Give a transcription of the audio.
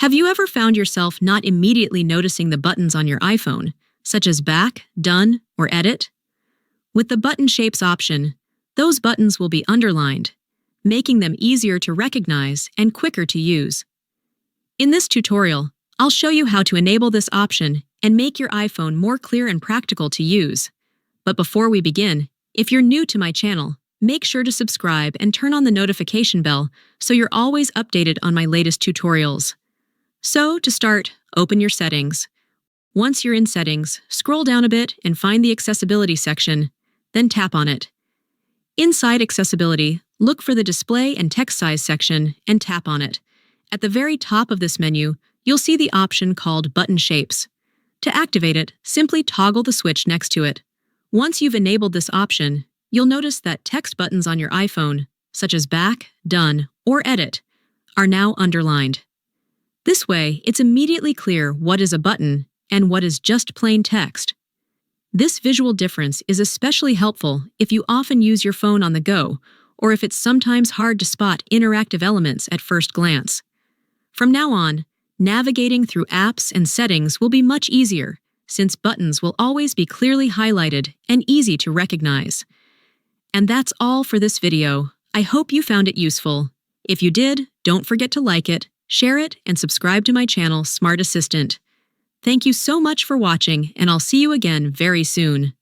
Have you ever found yourself not immediately noticing the buttons on your iPhone, such as Back, Done, or Edit? With the Button Shapes option, those buttons will be underlined, making them easier to recognize and quicker to use. In this tutorial, I'll show you how to enable this option and make your iPhone more clear and practical to use. But before we begin, if you're new to my channel, make sure to subscribe and turn on the notification bell so you're always updated on my latest tutorials. So, to start, open your settings. Once you're in Settings, scroll down a bit and find the Accessibility section, then tap on it. Inside Accessibility, look for the Display and Text Size section and tap on it. At the very top of this menu, you'll see the option called Button Shapes. To activate it, simply toggle the switch next to it. Once you've enabled this option, you'll notice that text buttons on your iPhone, such as Back, Done, or Edit, are now underlined. This way, it's immediately clear what is a button and what is just plain text. This visual difference is especially helpful if you often use your phone on the go, or if it's sometimes hard to spot interactive elements at first glance. From now on, navigating through apps and settings will be much easier, since buttons will always be clearly highlighted and easy to recognize. And that's all for this video. I hope you found it useful. If you did, don't forget to like it, share it, and subscribe to my channel, Smart Assistant. Thank you so much for watching, and I'll see you again very soon.